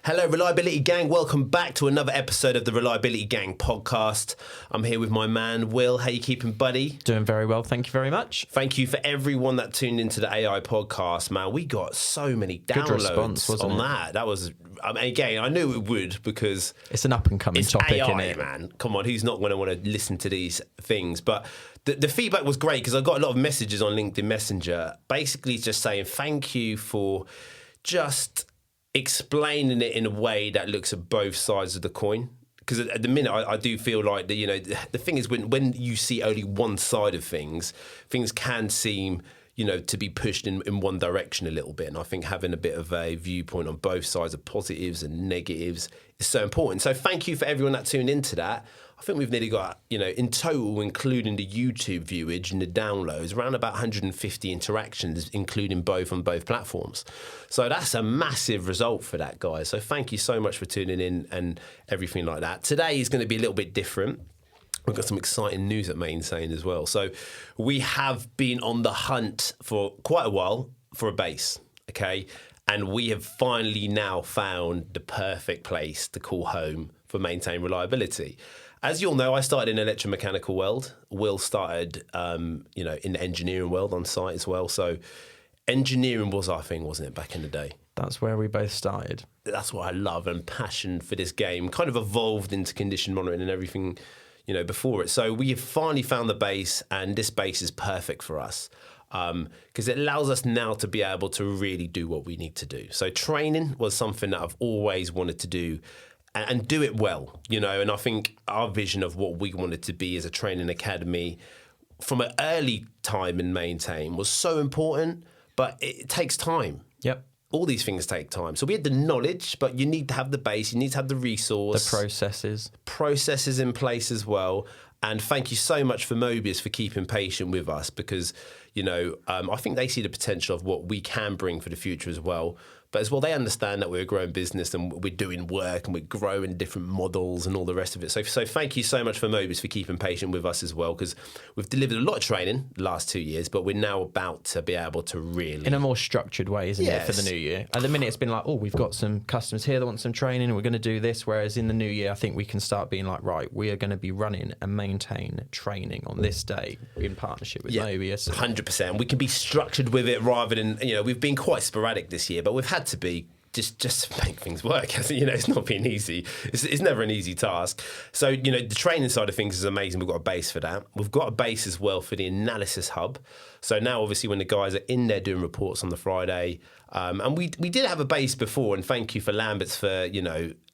Hello, Reliability Gang. Welcome back to another episode of the Reliability Gang podcast. I'm here with my man, Will. How you keeping, buddy? Doing very well, thank you very much. Thank you for everyone that tuned into the AI podcast, man. We got so many downloads on that. That was, again, I knew it would because it's an up-and-coming topic, AI, isn't it? Man. Come on, who's not going to want to listen to these things? But the feedback was great because I got a lot of messages on LinkedIn Messenger, basically just saying thank you for just explaining it in a way that looks at both sides of the coin. Because at the minute, I do feel like the thing is when you see only one side of things can seem to be pushed in one direction a little bit. And I think having a bit of a viewpoint on both sides of positives and negatives is so important. So thank you for everyone that tuned into that. I think we've nearly got, in total, including the YouTube viewage and the downloads, around about 150 interactions, including both on both platforms. So that's a massive result for that, guys. So thank you so much for tuning in and everything like that. Today is going to be a little bit different. We've got some exciting news at Maintain as well. So we have been on the hunt for quite a while for a base, okay? And we have finally now found the perfect place to call home for Maintain Reliability. As you all know, I started in electromechanical world. Will started, in the engineering world on site as well. So engineering was our thing, wasn't it, back in the day? That's where we both started. That's what I love, and passion for this game kind of evolved into condition monitoring and everything, before it. So we have finally found the base, and this base is perfect for us because it allows us now to be able to really do what we need to do. So training was something that I've always wanted to do and do it well, and I think our vision of what we wanted to be as a training academy from an early time in Maintain was so important, but it takes time. Yep. All these things take time. So we had the knowledge, but you need to have the base, you need to have the resource. The processes. Processes in place as well. And thank you so much for Mobius for keeping patient with us because, I think they see the potential of what we can bring for the future as well. But as well, they understand that we're a growing business and we're doing work and we're growing different models and all the rest of it. So thank you so much for Mobius for keeping patient with us as well, because we've delivered a lot of training the last 2 years, but we're now about to be able to really... In a more structured way, isn't it, for the new year? At the minute, it's been like, we've got some customers here that want some training and we're going to do this. Whereas in the new year, I think we can start being like, right, we are going to be running and maintain training on this day in partnership with Mobius. 100%. We can be structured with it rather than, we've been quite sporadic this year, but we've had to be just to make things work. It's not been easy. It's never an easy task. So, the training side of things is amazing. We've got a base for that. We've got a base as well for the analysis hub. So now, obviously, when the guys are in there doing reports on the Friday, and we did have a base before, and thank you for Lamberts for,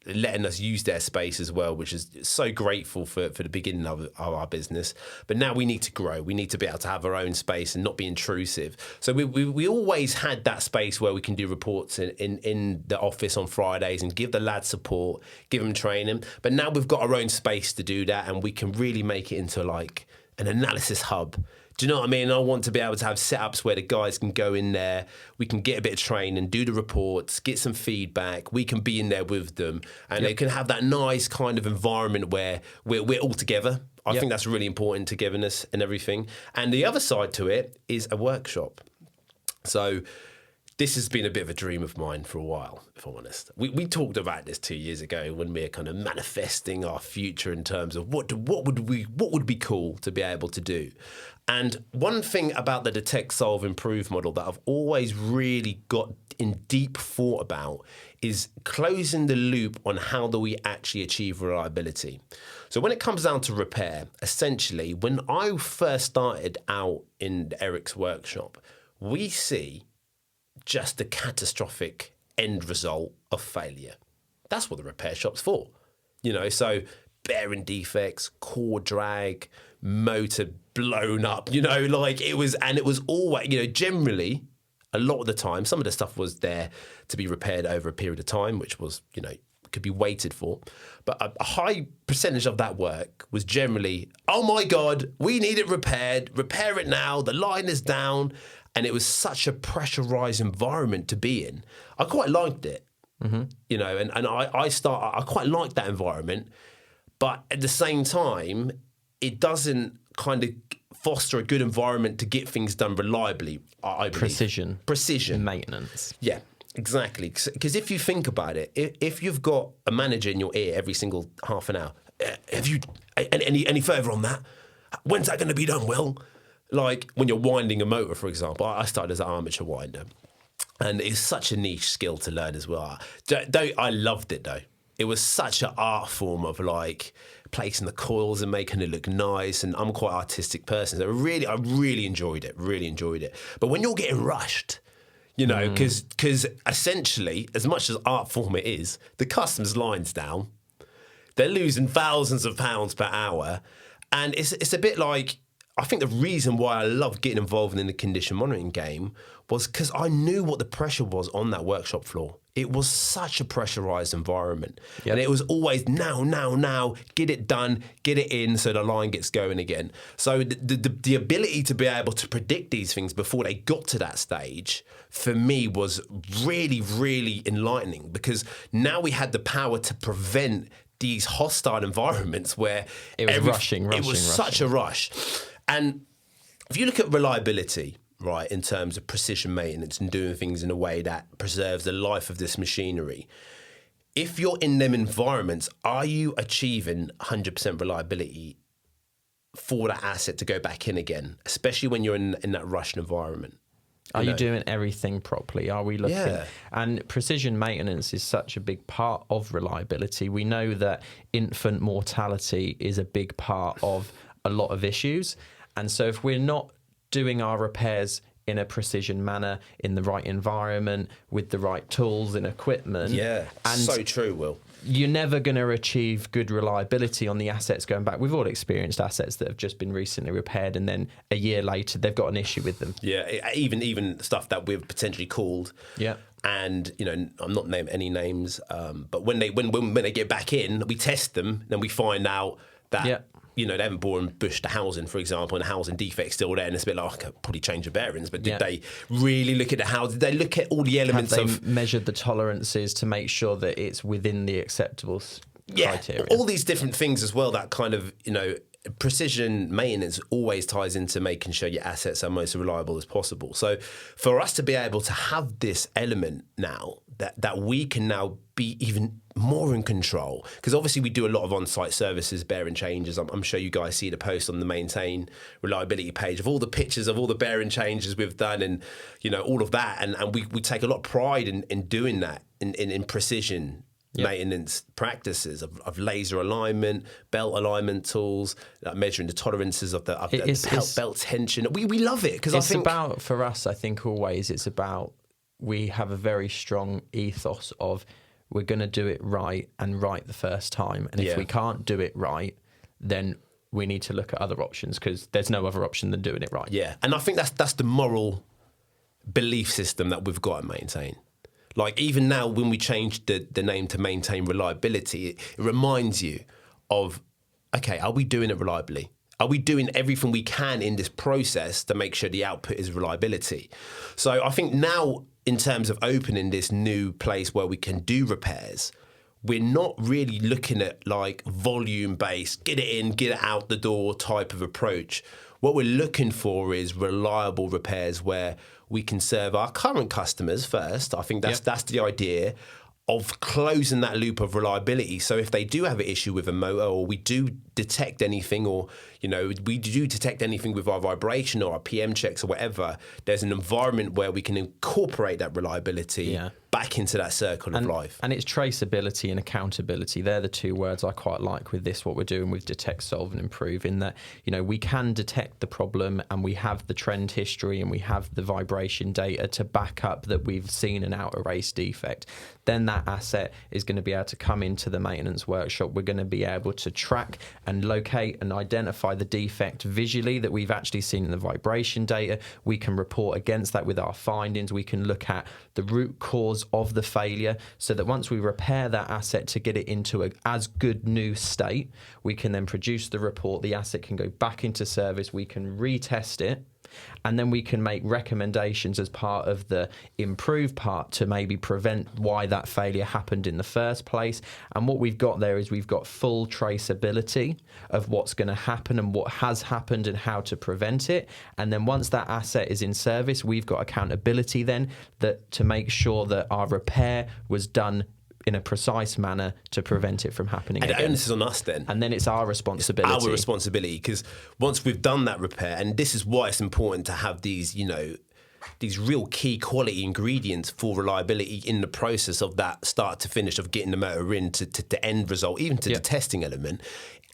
letting us use their space as well, which is so grateful for the beginning of our business. But now we need to grow. We need to be able to have our own space and not be intrusive. So we always had that space where we can do reports in the office on Fridays and give the lads support, give them training. But now we've got our own space to do that, and we can really make it into like an analysis hub. Do you know what I mean? I want to be able to have setups where the guys can go in there, we can get a bit of training, do the reports, get some feedback, we can be in there with them, and they can have that nice kind of environment where we're all together. I think that's really important, togetherness and everything. And the other side to it is a workshop. So this has been a bit of a dream of mine for a while, if I'm honest. We talked about this 2 years ago when we were kind of manifesting our future in terms of what would be cool to be able to do. And one thing about the Detect, Solve, Improve model that I've always really got in deep thought about is closing the loop on how do we actually achieve reliability. So when it comes down to repair, essentially, when I first started out in Eric's workshop, we see just the catastrophic end result of failure. That's what the repair shop's for. So bearing defects, core drag, motor blown up, it was always, generally, a lot of the time, some of the stuff was there to be repaired over a period of time, which was, could be waited for. But a high percentage of that work was generally, oh my God, we need it repaired, repair it now, the line is down. And it was such a pressurized environment to be in. I quite liked it, and I quite liked that environment. But at the same time, it doesn't kind of foster a good environment to get things done reliably, I believe. Precision. Precision. Maintenance. Yeah. Exactly, because if you think about it, if you've got a manager in your ear every single half an hour, have you any further on that? When's that going to be done, Will? Like when you're winding a motor, for example. I started as an armature winder, and it's such a niche skill to learn as well. I loved it though. It was such an art form of like placing the coils and making it look nice. And I'm quite an artistic person, so I really enjoyed it. Really enjoyed it. But when you're getting rushed, you know, because essentially, as much as art form it is, the customs line's down. They're losing thousands of pounds per hour. And it's a bit like, I think the reason why I loved getting involved in the condition monitoring game was because I knew what the pressure was on that workshop floor. It was such a pressurised environment. Yep. And it was always now, get it done, get it in so the line gets going again. So the ability to be able to predict these things before they got to that stage, for me, was really, really enlightening, because now we had the power to prevent these hostile environments where it was rushing. It was such a rush. And if you look at reliability, right, in terms of precision maintenance and doing things in a way that preserves the life of this machinery, if you're in them environments, are you achieving 100% reliability for that asset to go back in again, especially when you're in that rushed environment? Are you doing everything properly? Are we looking? Yeah. And precision maintenance is such a big part of reliability. We know that infant mortality is a big part of a lot of issues. And so if we're not doing our repairs in a precision manner, in the right environment, with the right tools and equipment. Yeah, and so true, Will. You're never going to achieve good reliability on the assets going back. We've all experienced assets that have just been recently repaired, and then a year later they've got an issue with them. Yeah, even stuff that we've potentially called. Yeah. And, you know, I'm not naming any names, but when they get back in, we test them, then we find out that, you know, they haven't bore and bushed the housing, for example, and the housing defect's still there, and it's a bit like, I could probably change the bearings, but did they really look at the housing? Did they look at all the elements Have they measured the tolerances to make sure that it's within the acceptable criteria? All these different things as well, that kind of, you know, precision maintenance always ties into making sure your assets are most reliable as possible. So for us to be able to have this element now, that we can now be even more in control, because obviously we do a lot of on-site services, bearing changes. I'm sure you guys see the post on the Maintain reliability page of all the pictures of all the bearing changes we've done, and, you know, all of that. And we take a lot of pride in doing that, in precision maintenance practices of laser alignment, belt alignment tools, measuring the tolerances of the belt tension. We love it, because I think about, for us, I think always it's about, we have a very strong ethos of, we're going to do it right, and right the first time. And if we can't do it right, then we need to look at other options, because there's no other option than doing it right. Yeah, and I think that's the moral belief system that we've got to maintain. Like, even now, when we changed the name to Maintain Reliability, it reminds you of, okay, are we doing it reliably? Are we doing everything we can in this process to make sure the output is reliability? So I think now, in terms of opening this new place where we can do repairs, we're not really looking at like volume-based, get it in, get it out the door type of approach. What we're looking for is reliable repairs where we can serve our current customers first. I think that's the idea of closing that loop of reliability. So if they do have an issue with a motor, or we do detect anything, or, you know, we do detect anything with our vibration or our PM checks or whatever, there's an environment where we can incorporate that reliability back into that circle of life. And it's traceability and accountability. They're the two words I quite like with this, what we're doing with Detect, Solve and Improve, in that, you know, we can detect the problem, and we have the trend history, and we have the vibration data to back up that we've seen an outer race defect. Then that asset is going to be able to come into the maintenance workshop. We're going to be able to track and locate and identify the defect visually that we've actually seen in the vibration data. We can report against that with our findings. We can look at the root cause of the failure, so that once we repair that asset to get it into a as good new state, we can then produce the report. The asset can go back into service. We can retest it And then we can make recommendations as part of the improve part to maybe prevent why that failure happened in the first place. And what we've got there is we've got full traceability of what's going to happen and what has happened and how to prevent it. And then once that asset is in service, we've got accountability then that to make sure that our repair was done in a precise manner to prevent it from happening and again. the onus is on us then. And then it's our responsibility. It's our responsibility, because once we've done that repair, and this is why it's important to have these, these real key quality ingredients for reliability in the process of that start to finish of getting the motor in to end result, even to the testing element.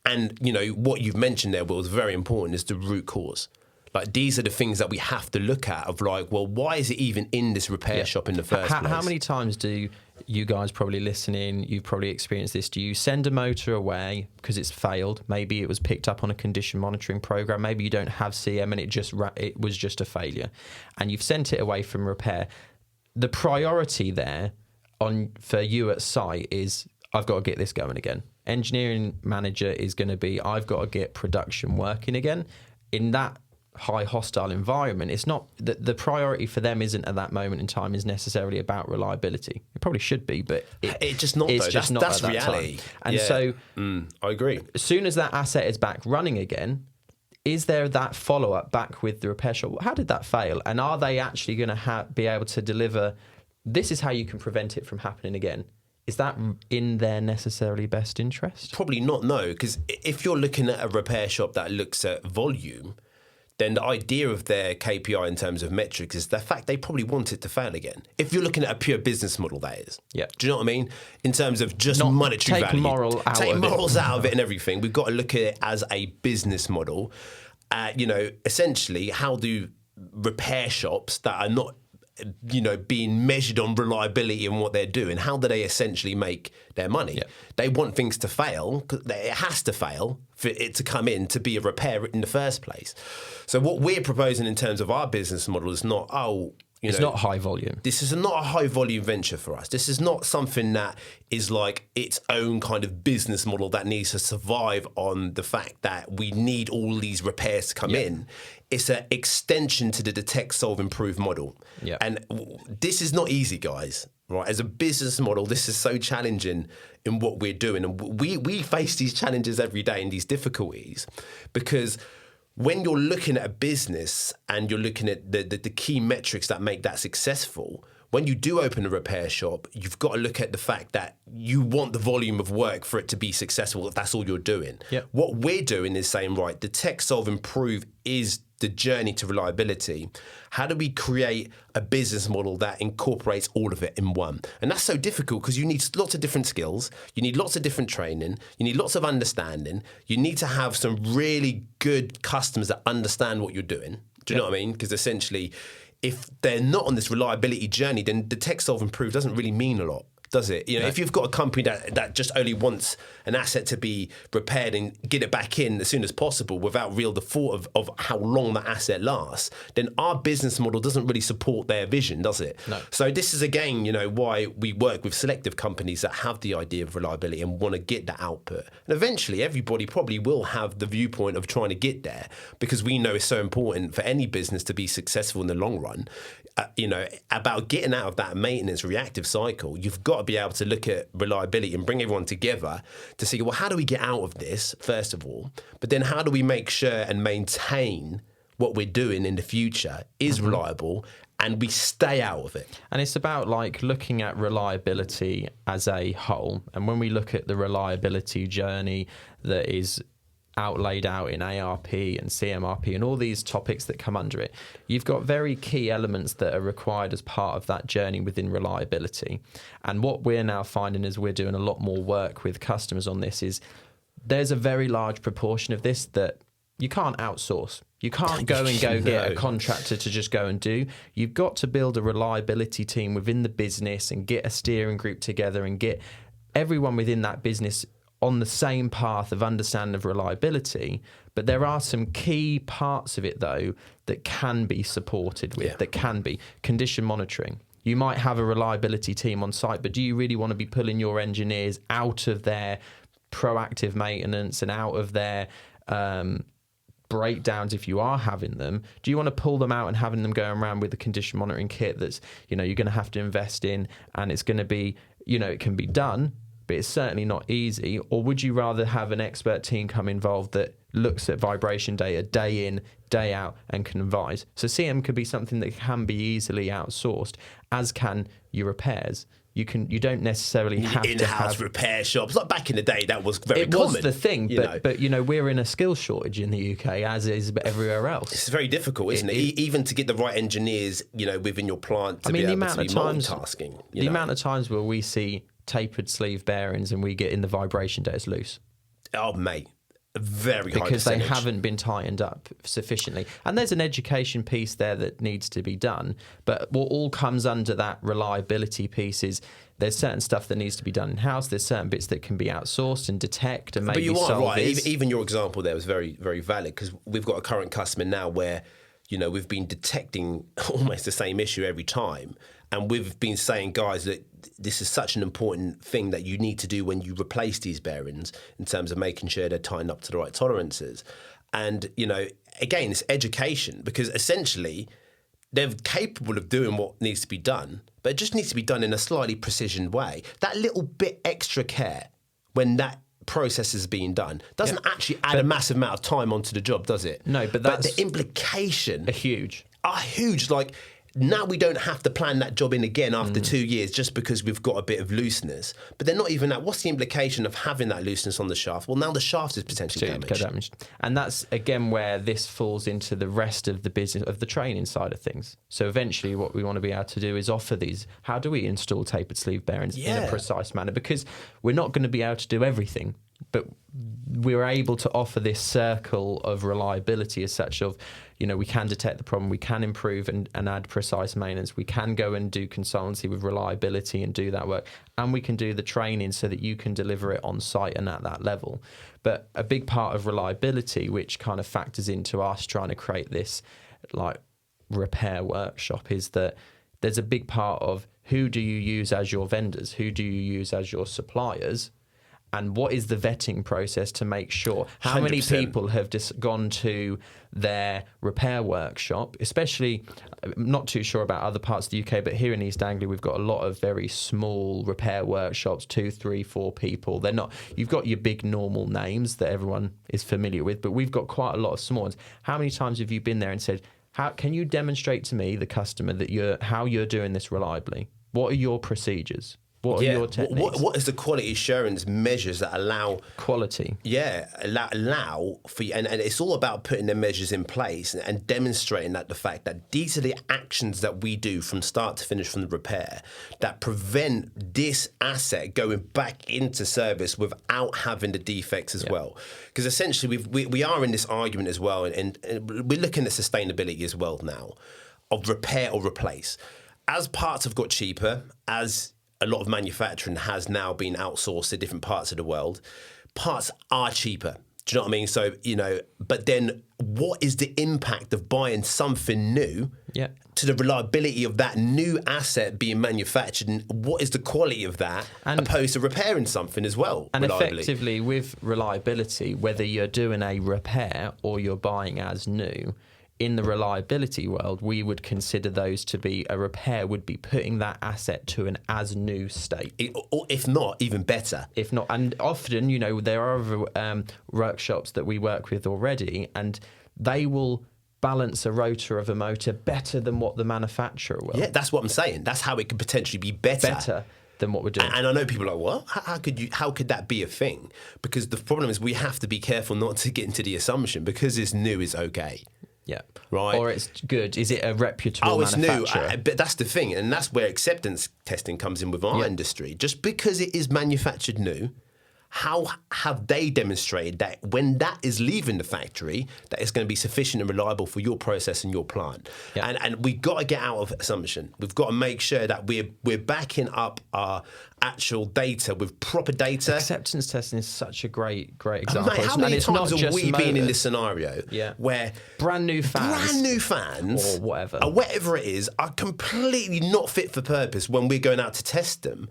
And, what you've mentioned there, Will, is very important, is the root cause. Like, these are the things that we have to look at of like, well, why is it even in this repair shop in the first place? How many times do you guys probably listening, you've probably experienced this, do you send a motor away because it's failed? Maybe it was picked up on a condition monitoring program. Maybe you don't have CM and it was just a failure. And you've sent it away from repair. The priority there for you at site is, I've got to get this going again. Engineering manager is going to be, I've got to get production working again. In that high hostile environment, it's not the priority for them isn't at that moment in time is necessarily about reliability. It probably should be, but it's just not. It's though. just That's not at reality. That time. And so, I agree. As soon as that asset is back running again, is there that follow up back with the repair shop? How did that fail? And are they actually going to be able to deliver? This is how you can prevent it from happening again. Is that in their necessarily best interest? Probably not. No, because if you're looking at a repair shop that looks at volume, then the idea of their KPI in terms of metrics is the fact they probably want it to fail again. If you're looking at a pure business model, that is. Yeah. Do you know what I mean? In terms of just Not monetary take value. Take morals out of it and everything. We've got to look at it as a business model. Essentially, how do repair shops that are not being measured on reliability and what they're doing, how do they essentially make their money? Yeah. They want things to fail, because it has to fail for it to come in to be a repair in the first place. So what we're proposing in terms of our business model is not, it's not high volume. This is not a high volume venture for us. This is not something that is like its own kind of business model that needs to survive on the fact that we need all these repairs to come in. It's an extension to the detect, solve, improve model. Yeah. And this is not easy, guys. Right? As a business model, this is so challenging in what we're doing. And we face these challenges every day and these difficulties because when you're looking at a business and you're looking at the key metrics that make that successful, when you do open a repair shop, you've got to look at the fact that you want the volume of work for it to be successful if that's all you're doing. Yep. What we're doing is saying, right, detect, solve, improve is the journey to reliability. How do we create a business model that incorporates all of it in one? And that's so difficult because you need lots of different skills, you need lots of different training, you need lots of understanding, you need to have some really good customers that understand what you're doing. Do you know what I mean? Because essentially, if they're not on this reliability journey, then detect, solve, improve doesn't really mean a lot, does it? If you've got a company that just only wants an asset to be repaired and get it back in as soon as possible without real the thought of how long that asset lasts, then our business model doesn't really support their vision, does it? No. So this is, again, why we work with selective companies that have the idea of reliability and want to get that output. And eventually, everybody probably will have the viewpoint of trying to get there because we know it's so important for any business to be successful in the long run. About getting out of that maintenance reactive cycle, you've got to be able to look at reliability and bring everyone together to see, well, how do we get out of this, first of all? But then how do we make sure and maintain what we're doing in the future is reliable and we stay out of it? And it's about looking at reliability as a whole. And when we look at the reliability journey that is laid out in ARP and CMRP and all these topics that come under it, you've got very key elements that are required as part of that journey within reliability. And what we're now finding as we're doing a lot more work with customers on this is there's a very large proportion of this that you can't outsource. You can't go get a contractor to just go and do. You've got to build a reliability team within the business and get a steering group together and get everyone within that business on the same path of understanding of reliability. But there are some key parts of it, though, that can be supported with, that can be condition monitoring. You might have a reliability team on site, but do you really want to be pulling your engineers out of their proactive maintenance and out of their breakdowns, if you are having them, do you want to pull them out and having them going around with the condition monitoring kit that's, you're going to have to invest in, and it's going to be, it can be done, but it's certainly not easy? Or would you rather have an expert team come involved that looks at vibration data day in, day out, and can advise? So CM could be something that can be easily outsourced, as can your repairs. You don't necessarily have in-house to have repair shops. Like back in the day, that was very it common. was the thing, but we're in a skill shortage in the UK, as is everywhere else. It's very difficult, isn't it? Even to get the right engineers, within your plant to be able to be multitasking. The amount of times where we see tapered sleeve bearings and we get in the vibration data loose. Oh, mate. Very high because they percentage. haven't been tightened up sufficiently. And there's an education piece there that needs to be done. But what all comes under that reliability piece is there's certain stuff that needs to be done in-house. There's certain bits that can be outsourced and detect and maybe solve. But you are right. Even your example there was very, very valid, because we've got a current customer now where, we've been detecting almost the same issue every time. And we've been saying, guys, that this is such an important thing that you need to do when you replace these bearings in terms of making sure they're tightened up to the right tolerances. And, again, it's education, because essentially they're capable of doing what needs to be done, but it just needs to be done in a slightly precision way. That little bit extra care when that process is being done doesn't actually add a massive amount of time onto the job, does it? No, but the implication are huge. Like, now we don't have to plan that job in again after 2 years just because we've got a bit of looseness. But they're not even that. What's the implication of having that looseness on the shaft? Well, now the shaft is potentially damaged. And that's, again, where this falls into the rest of the business, of the training side of things. So eventually what we want to be able to do is offer these. How do we install tapered sleeve bearings in a precise manner? Because we're not going to be able to do everything, but we're able to offer this circle of reliability as such of, we can detect the problem, we can improve and add precise maintenance, we can go and do consultancy with reliability and do that work, and we can do the training so that you can deliver it on site and at that level. But a big part of reliability, which kind of factors into us trying to create this like repair workshop, is that there's a big part of who do you use as your vendors, who do you use as your suppliers, and what is the vetting process to make sure? How 100%. Many people have just gone to their repair workshop, especially, I'm not too sure about other parts of the UK, but here in East Anglia, we've got a lot of very small repair workshops, 2, 3, 4 people. They're not, you've got your big normal names that everyone is familiar with, but we've got quite a lot of small ones. How many times have you been there and said, how can you demonstrate to me, the customer, that how you're doing this reliably? What are your procedures? What are your techniques? What is the quality assurance measures that allow quality? Yeah, allow for you, and it's all about putting the measures in place and demonstrating that the fact that these are the actions that we do from start to finish from the repair that prevent this asset going back into service without having the defects as well. Because essentially we are in this argument as well, and we're looking at sustainability as well now of repair or replace. As parts have got cheaper, as a lot of manufacturing has now been outsourced to different parts of the world, parts are cheaper. Do you know what I mean? So, but then what is the impact of buying something new to the reliability of that new asset being manufactured? And what is the quality of that opposed to repairing something as well? And effectively with reliability, whether you're doing a repair or you're buying as new, in the reliability world, we would consider those to be a repair would be putting that asset to an as new state. Or if not, even better. If not, and often, there are other workshops that we work with already, and they will balance a rotor of a motor better than what the manufacturer will. Yeah, that's what I'm saying. That's how it could potentially be better than what we're doing. And I know people are like, what? How could that be a thing? Because the problem is we have to be careful not to get into the assumption because it's new is okay. Yeah. Right. Or it's good. Is it a reputable manufacturer? It's new. But that's the thing. And that's where acceptance testing comes in with our industry. Just because it is manufactured new, how have they demonstrated that when that is leaving the factory, that it's going to be sufficient and reliable for your process and your plant? Yeah. And we've got to get out of assumption. We've got to make sure that we're backing up our actual data with proper data. Acceptance testing is such a great example. Mate, how many times have we been in this scenario where brand new fans or whatever it is are completely not fit for purpose when we're going out to test them?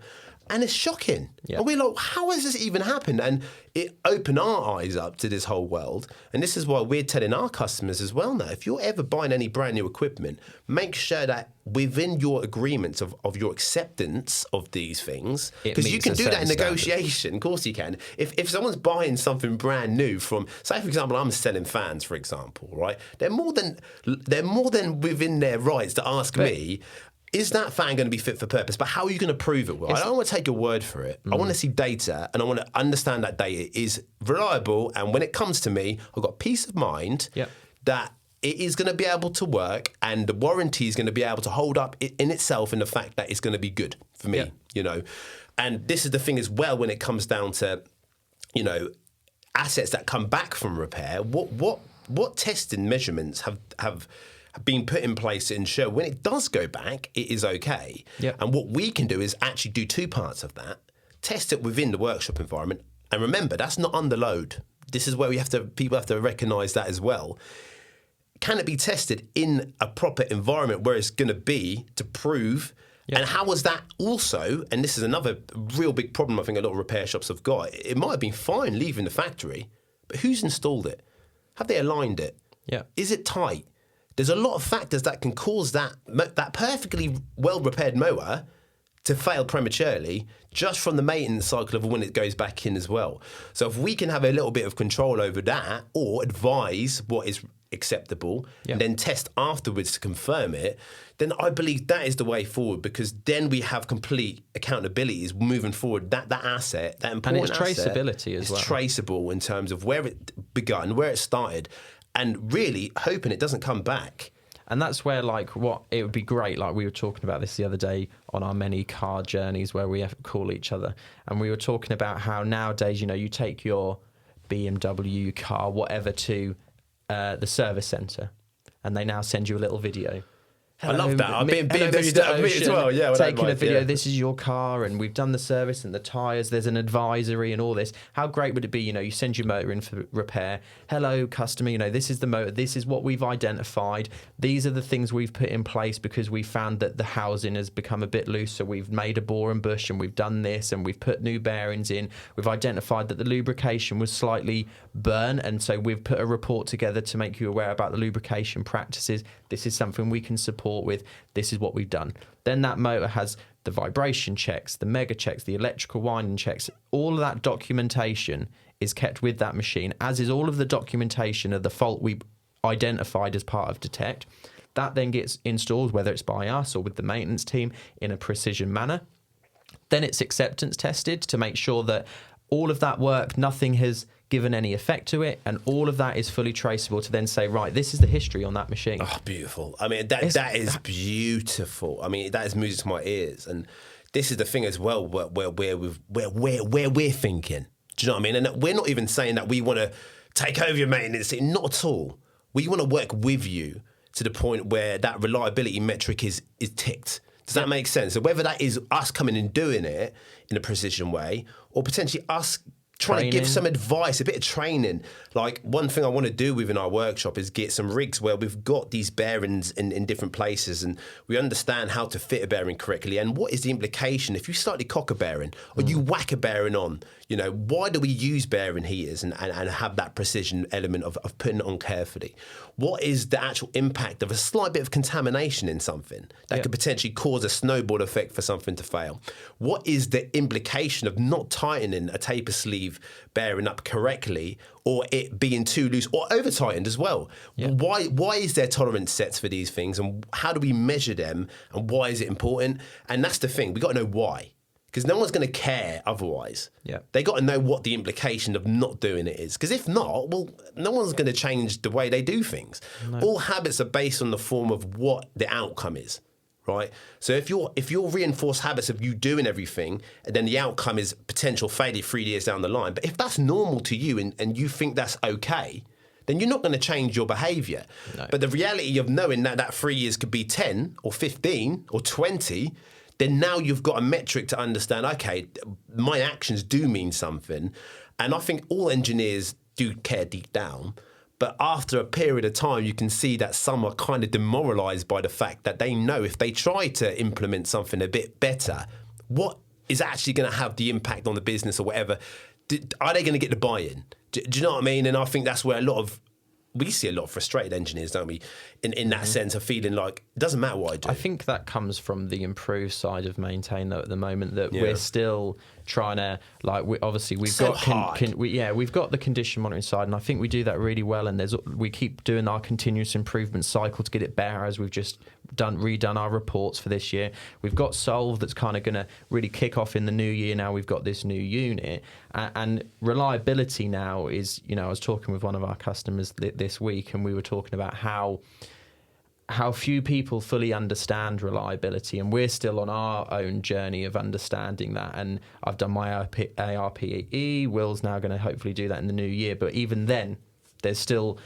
And it's shocking. Yeah. And we're like, how has this even happened? And it opened our eyes up to this whole world. And this is why we're telling our customers as well now, if you're ever buying any brand new equipment, make sure that within your agreements of your acceptance of these things, because you can do that in negotiation. Of course you can. If someone's buying something brand new from, say for example, I'm selling fans, for example, right? They're more than within their rights to ask me, is that fan going to be fit for purpose? But how are you going to prove it? Well, I don't want to take your word for it. I want to see data, and I want to understand that data is reliable. And when it comes to me, I've got peace of mind that it is going to be able to work, and the warranty is going to be able to hold up in itself in the fact that it's going to be good for me, you know. And this is the thing as well when it comes down to, you know, assets that come back from repair. What testing measurements have been put in place to ensure when it does go back, it is okay. And what we can do is actually do two parts of that. Test it within the workshop environment. And remember, that's not under load. This is where people have to recognise that as well. Can it be tested in a proper environment where it's going to be to prove? And how was that also, and this is another real big problem I think a lot of repair shops have got, it might have been fine leaving the factory, but who's installed it? Have they aligned it? Is it tight? There's a lot of factors that can cause that perfectly well-repaired mower to fail prematurely just from the maintenance cycle of when it goes back in as well. So if we can have a little bit of control over that or advise what is acceptable and then test afterwards to confirm it, then I believe that is the way forward, because then we have complete accountability is moving forward. That asset, that important asset. And it's traceability as well. It's traceable in terms of where it begun, where it started, and really hoping it doesn't come back. And that's where, like, what it would be great, like we were talking about this the other day on our many car journeys where we have to call each other, and we were talking about how nowadays, you know, you take your BMW car, whatever, to the service centre, and they now send you a little video. I love that. I've been as well. Yeah, taking a video. This is your car, and we've done the service and the tyres. There's an advisory and all this. How great would it be? You know, you send your motor in for repair. Hello, customer. You know, this is the motor. This is what we've identified. These are the things we've put in place because we found that the housing has become a bit loose. So we've made a bore and bush, and we've done this, and we've put new bearings in. We've identified that the lubrication was slightly burnt, and so we've put a report together to make you aware about the lubrication practices. This is something we can support with. This is what we've done. Then that motor has the vibration checks, the mega checks, the electrical winding checks. All of that documentation is kept with that machine, as is all of the documentation of the fault we identified as part of Detect. That then gets installed, whether it's by us or with the maintenance team, in a precision manner. Then it's acceptance tested to make sure that all of that work, nothing has given any effect to it, and all of that is fully traceable to then say, right, this is the history on that machine. Oh, beautiful. I mean, that is beautiful. I mean, that is music to my ears. And this is the thing as well, where we're thinking. Do you know what I mean? And we're not even saying that we want to take over your maintenance. Not at all. We want to work with you to the point where that reliability metric is ticked. Does that make sense? So whether that is us coming and doing it in a precision way, or potentially us trying to give some advice, a bit of training. Like, one thing I want to do within our workshop is get some rigs where we've got these bearings in different places, and we understand how to fit a bearing correctly, and what is the implication if you slightly cock a bearing or you whack a bearing on. You know, why do we use bearing heaters and have that precision element of putting it on carefully? What is the actual impact of a slight bit of contamination in something that could potentially cause a snowball effect for something to fail? What is the implication of not tightening a taper sleeve bearing up correctly, or it being too loose or over tightened as well? Why is there tolerance sets for these things, and how do we measure them, and why is it important? And that's the thing, we got to know why. Because no one's going to care otherwise. They got to know what the implication of not doing it is. Because if not, well, no one's going to change the way they do things. No. All habits are based on the form of what the outcome is, right? So if your reinforced habits of you doing everything, and then the outcome is potential failure 3 years down the line. But if that's normal to you and you think that's okay, then you're not going to change your behaviour. No. But the reality of knowing that 3 years could be 10 or 15 or 20, then now you've got a metric to understand, okay, my actions do mean something. And I think all engineers do care deep down. But after a period of time, you can see that some are kind of demoralised by the fact that they know if they try to implement something a bit better, what is actually going to have the impact on the business or whatever, are they going to get the buy-in? Do you know what I mean? And I think that's where we see a lot of frustrated engineers, don't we? In that sense of feeling like it doesn't matter what I do. I think that comes from the improved side of Maintain, though. At the moment, that we're still trying to we've got we've got the condition monitoring side, and I think we do that really well. And we keep doing our continuous improvement cycle to get it better, as we've just redone our reports for this year. We've got Solve that's kind of going to really kick off in the new year. Now we've got this new unit, and reliability now is, I was talking with one of our customers this week, and we were talking about how few people fully understand reliability, and we're still on our own journey of understanding that. And I've done my ARPE. Will's now going to hopefully do that in the new year, but even then there's still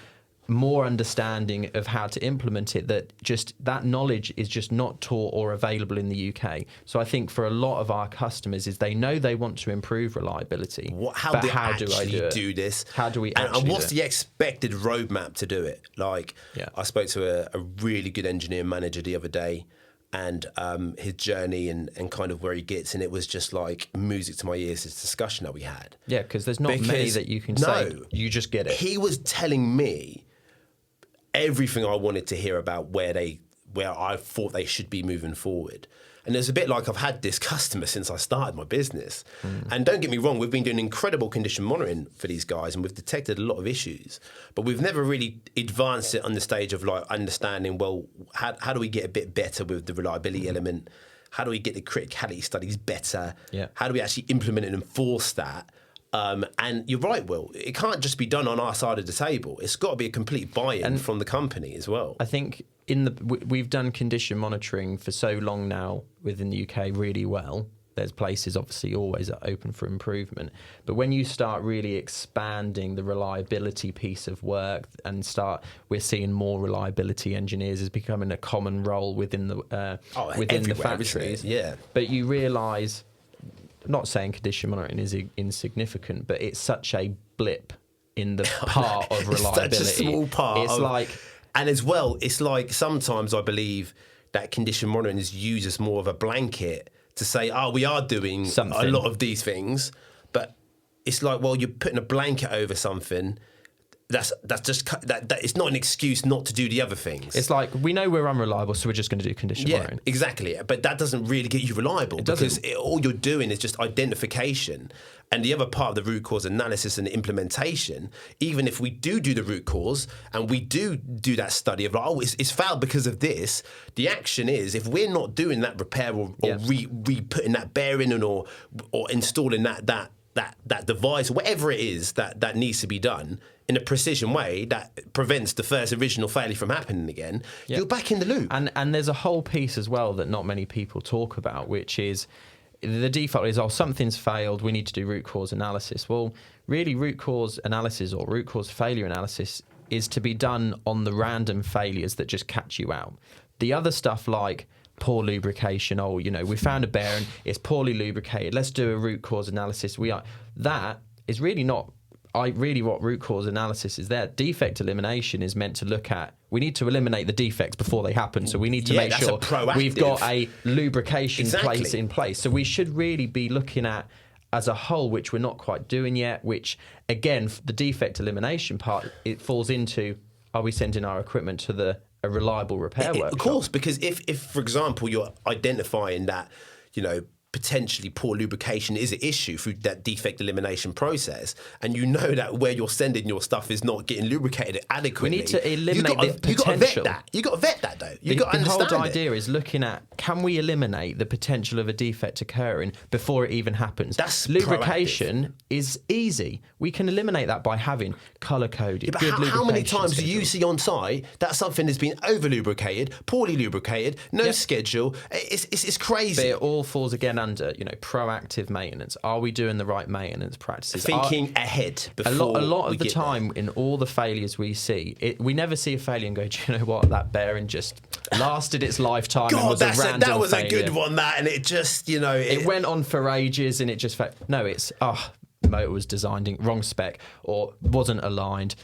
more understanding of how to implement it, that knowledge is just not taught or available in the UK. So I think for a lot of our customers is they know they want to improve reliability. How do I do this? How do we actually and what's the expected roadmap to do it? I spoke to a really good engineering manager the other day, and his journey and kind of where he gets, and it was just like music to my ears, this discussion that we had. Yeah, because there's not many that you can say, you just get it. He was telling me everything I wanted to hear about where I thought they should be moving forward. And it's a bit like I've had this customer since I started my business. And don't get me wrong, we've been doing incredible condition monitoring for these guys, and we've detected a lot of issues. But we've never really advanced it on the stage of understanding, well, how do we get a bit better with the reliability element? How do we get the criticality studies better? Yeah. How do we actually implement and enforce that? And you're right, Will. It can't just be done on our side of the table. It's got to be a complete buy-in from the company as well. I think we've done condition monitoring for so long now within the UK really well. There's places obviously always open for improvement. But when you start really expanding the reliability piece of work we're seeing more reliability engineers as becoming a common role within the factories. Yeah. But you realise, not saying condition monitoring is insignificant, but it's such a blip in the part of reliability. It's such a small part. And as well, it's like sometimes I believe that condition monitoring is used as more of a blanket to say, we are doing something. A lot of these things, but it's like, well, you're putting a blanket over something. That's it's not an excuse not to do the other things. It's like, we know we're unreliable, so we're just going to do condition monitoring. Exactly. But that doesn't really get you reliable, because all you're doing is just identification. And the other part of the root cause analysis and implementation, even if we do the root cause and we do that study of it's fouled because of this, the action is, if we're not doing that repair or re-putting that bearing in or installing that device, whatever it is that needs to be done in a precision way that prevents the first original failure from happening again, you're back in the loop. And there's a whole piece as well that not many people talk about, which is the default is, something's failed, we need to do root cause analysis. Well, really, root cause analysis or root cause failure analysis is to be done on the random failures that just catch you out. The other stuff like poor lubrication, we found a bearing, it's poorly lubricated, let's do a root cause analysis. That is really not what root cause analysis is there. Defect elimination is meant to look at, we need to eliminate the defects before they happen, so we need to make sure we've got a lubrication place in place. So we should really be looking at as a whole, which we're not quite doing yet, which again, the defect elimination part, it falls into, are we sending our equipment to a reliable repair workshop? Of course, because if for example, you're identifying that, potentially poor lubrication is an issue through that defect elimination process, and you know that where you're sending your stuff is not getting lubricated adequately. We need to eliminate the potential. You got to vet that, though. You got to understand the whole idea is looking at, can we eliminate the potential of a defect occurring before it even happens? That's lubrication is easy. We can eliminate that by having colour coded. But how many times do you see on site that something has been over lubricated, poorly lubricated, no schedule? It's crazy. But it all falls again under, proactive maintenance. Are we doing the right maintenance practices? Thinking ahead before a lot of the time in all the failures we see, we never see a failure and go, do you know what, that bearing just lasted its lifetime and was a random that was failure. A good one, and it just, it went on for ages and it just motor was designed wrong spec or wasn't aligned.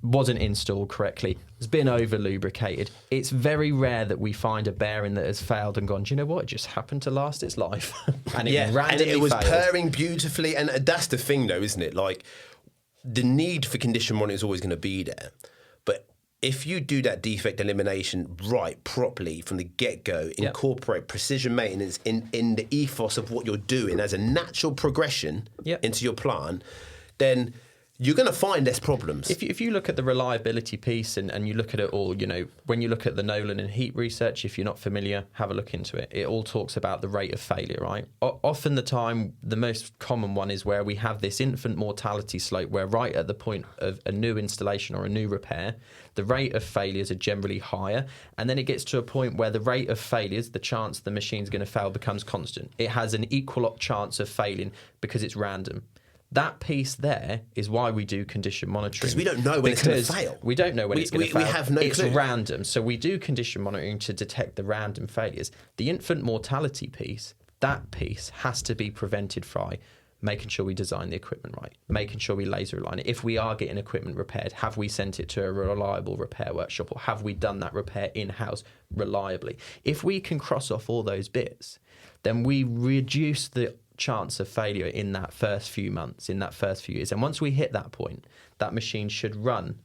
wasn't installed correctly, has been over lubricated. It's very rare that we find a bearing that has failed and gone, do you know what, it just happened to last its life. And it randomly and it was failed. purring beautifully, and that's the thing though, isn't it? Like, the need for condition monitoring is always going to be there, but if you do that defect elimination right, properly from the get-go, incorporate precision maintenance in the ethos of what you're doing as a natural progression into your plan, then you're going to find less problems. If you look at the reliability piece and you look at it all, you know, when you look at the Nolan and Heat research, if you're not familiar, have a look into it. It all talks about the rate of failure, right? Often the time, the most common one is where we have this infant mortality slope where right at the point of a new installation or a new repair, the rate of failures are generally higher. And then it gets to a point where the rate of failures, the chance the machine's going to fail, becomes constant. It has an equal chance of failing because it's random. That piece there is why we do condition monitoring. Because we don't know when it's going to fail. We don't know when it's going to fail. We have no clue. It's random. So we do condition monitoring to detect the random failures. The infant mortality piece, that piece has to be prevented by making sure we design the equipment right, making sure we laser align it. If we are getting equipment repaired, have we sent it to a reliable repair workshop, or have we done that repair in-house reliably? If we can cross off all those bits, then we reduce the chance of failure in that first few months, in that first few years. And once we hit that point, that machine should run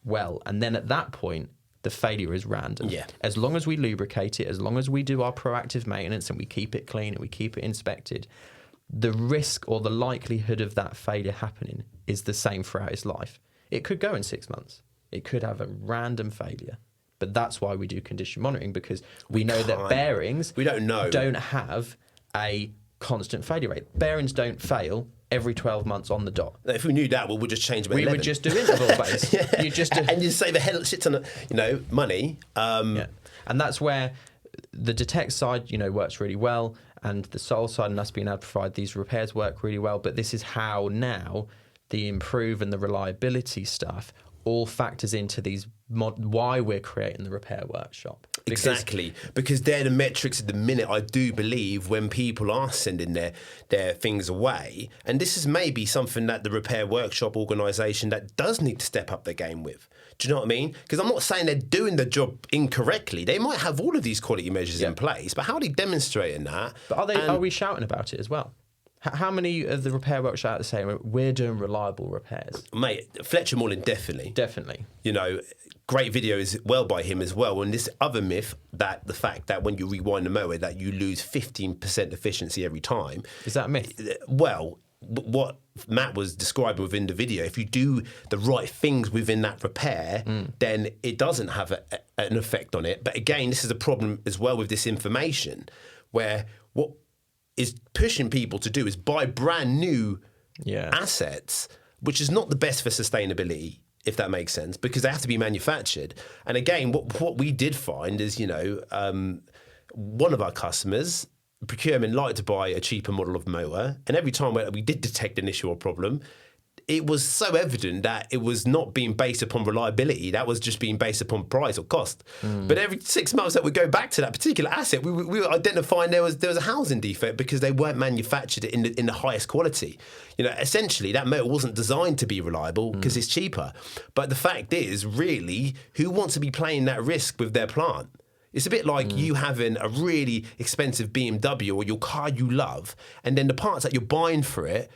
well. And then at that point, the failure is random. Yeah. As long as we lubricate it, as long as we do our proactive maintenance and we keep it clean and we keep it inspected, the risk or the likelihood of that failure happening is the same throughout its life. It could go in 6 months. It could have a random failure. But that's why we do condition monitoring, because we know that bearings don't have a constant failure rate. Bearings don't fail every 12 months on the dot. If we knew that, we would just change them. We would just do interval based. You just do, and you save a hell of a shit ton of money. And that's where the detect side works really well, and the Sol side and us being able to provide these repairs work really well. But this is how now the improve and the reliability stuff all factors into these why we're creating the repair workshop. Because they're the metrics at the minute, I do believe, when people are sending their things away. And this is maybe something that the repair workshop organisation that does need to step up their game with. Do you know what I mean? Because I'm not saying they're doing the job incorrectly. They might have all of these quality measures in place, but how are they demonstrating that? But are we shouting about it as well? How many of the repair workshops are saying we're doing reliable repairs? Mate, Fletcher Morlin definitely. Definitely. Great video as well by him as well. And this other myth, that the fact that when you rewind the mower that you lose 15% efficiency every time. Is that a myth? Well, what Matt was describing within the video, if you do the right things within that repair, then it doesn't have an effect on it. But again, this is a problem as well with this information, where what is pushing people to do is buy brand new assets, which is not the best for sustainability, if that makes sense, because they have to be manufactured. And again, what we did find is, one of our customers, procurement, liked to buy a cheaper model of mower, and every time we did detect an issue or problem, it was so evident that it was not being based upon reliability. That was just being based upon price or cost. But every 6 months that we go back to that particular asset, we were identifying there was a housing defect because they weren't manufactured in the highest quality. Essentially, that motor wasn't designed to be reliable because it's cheaper. But the fact is, really, who wants to be playing that risk with their plant? It's a bit like you having a really expensive BMW or your car you love, and then the parts that you're buying for it,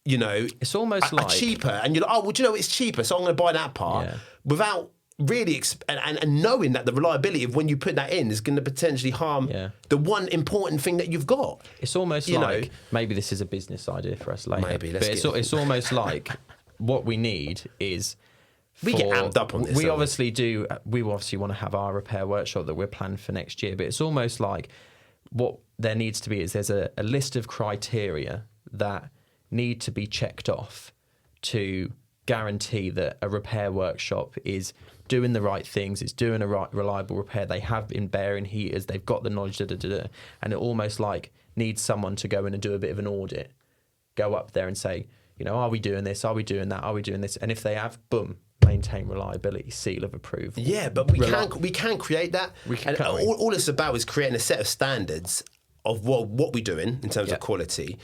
it's almost are cheaper, and you're like, it's cheaper, so I'm going to buy that part without really and knowing that the reliability of when you put that in is going to potentially harm the one important thing that you've got. It's almost like maybe this is a business idea for us later. Maybe it's almost like what we need is. We get amped up on this. We obviously do. We obviously want to have our repair workshop that we're planning for next year, but it's almost like what there needs to be is there's a list of criteria that need to be checked off to guarantee that a repair workshop is doing the right things, it's doing a reliable repair, they have been bearing heaters, they've got the knowledge, and it almost like needs someone to go in and do a bit of an audit, go up there and say, are we doing this, are we doing that, are we doing this? And if they have, boom, maintain reliability, seal of approval. Yeah, but we can create that. All it's about is creating a set of standards of what we're doing in terms of quality,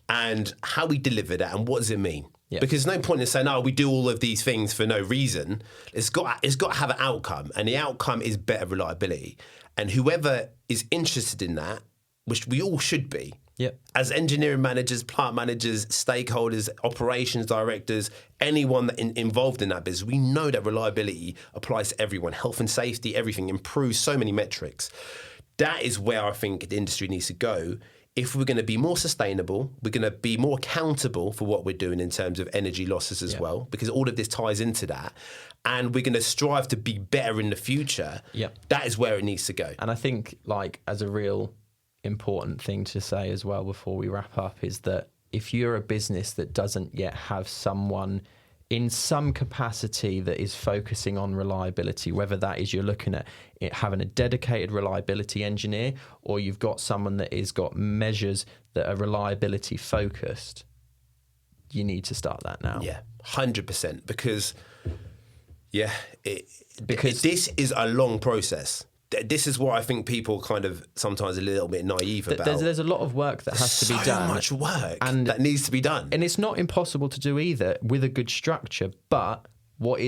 and how we deliver that, and what does it mean? Yeah. Because there's no point in saying, "Oh, we do all of these things for no reason." It's got to have an outcome, and the outcome is better reliability. And whoever is interested in that, which we all should be, Yep. as engineering managers, plant managers, stakeholders, operations directors, anyone that involved in that business, we know that reliability applies to everyone. Health and safety, everything improves so many metrics. That is where I think the industry needs to go. If we're going to be more sustainable, we're going to be more accountable for what we're doing in terms of energy losses as well, because all of this ties into that. And we're going to strive to be better in the future. Yep. That is where it needs to go. And I think, like, as a real important thing to say as well before we wrap up is that if you're a business that doesn't yet have someone in some capacity that is focusing on reliability, whether that is you're looking at it having a dedicated reliability engineer, or you've got someone that has got measures that are reliability focused, you need to start that now. Yeah, 100%. Because Because this is a long process. This is what I think people kind of sometimes a little bit naive about. There's a lot of work that has to be done. So much work that needs to be done. And it's not impossible to do either with a good structure. But what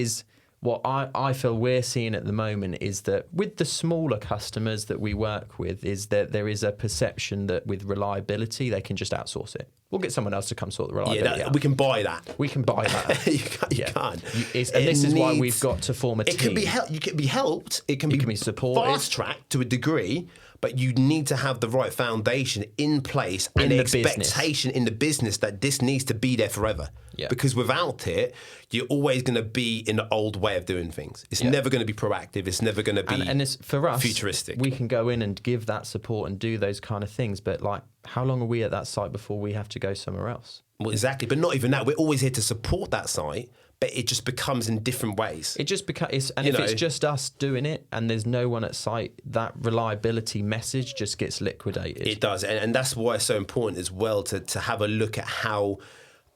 I feel we're seeing at the moment is that with the smaller customers that we work with, is that there is a perception that with reliability, they can just outsource it. We'll get someone else to come sort the reliability out. We can buy that. We can buy that. You can't. And this is why we've got to form a team. It can be you can be helped. It can be supported. Fast-tracked to a degree, but you need to have the right foundation in place and the expectation in the business that this needs to be there forever. Yeah. Because without it, you're always going to be in the old way of doing things. It's never going to be proactive. It's never going to be and it's, for us, futuristic. We can go in and give that support and do those kind of things. But like, how long are we at that site before we have to go somewhere else? Well, exactly. But not even that. We're always here to support that site, but it just becomes in different ways. It just becomes, and if it's just us doing it and there's no one at site, that reliability message just gets liquidated. It does. And that's why it's so important as well to have a look at how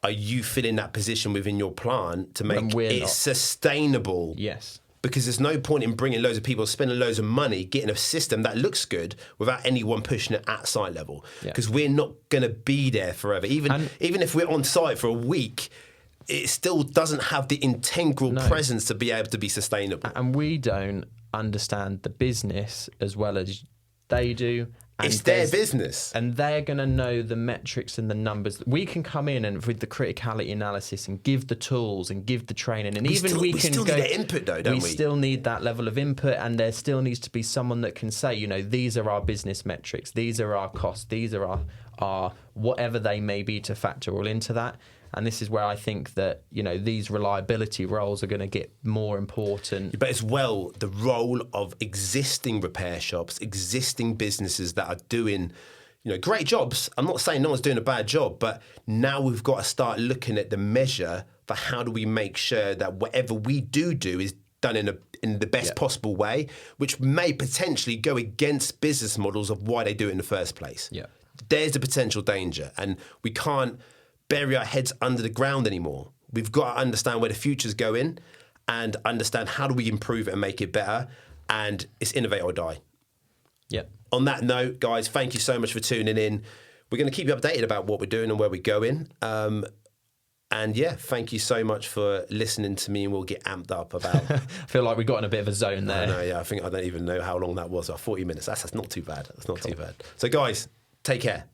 are you filling that position within your plant to make it sustainable. Yes. Because there's no point in bringing loads of people, spending loads of money, getting a system that looks good without anyone pushing it at site level. Because we're not going to be there forever. Even if we're on site for a week, it still doesn't have the integral presence to be able to be sustainable. And we don't understand the business as well as they do. And it's their business. And they're going to know the metrics and the numbers. We can come in and with the criticality analysis and give the tools and give the training. And we still need that input though, don't we? We still need that level of input, and there still needs to be someone that can say, these are our business metrics, these are our costs, these are our whatever they may be to factor all into that. And this is where I think that, these reliability roles are going to get more important. But as well, the role of existing repair shops, existing businesses that are doing, great jobs. I'm not saying no one's doing a bad job, but now we've got to start looking at the measure for how do we make sure that whatever we do is done in the best possible way, which may potentially go against business models of why they do it in the first place. Yeah. There's a potential danger, and we can't bury our heads under the ground anymore. We've got to understand where the future's going and understand how do we improve it and make it better. And it's innovate or die. Yeah. On that note, guys, thank you so much for tuning in. We're going to keep you updated about what we're doing and where we're going. And thank you so much for listening to me, and we'll get amped up about... I feel like we got in a bit of a zone there. I think I don't even know how long that was. 40 minutes. That's not too bad. That's not too bad. So guys, take care.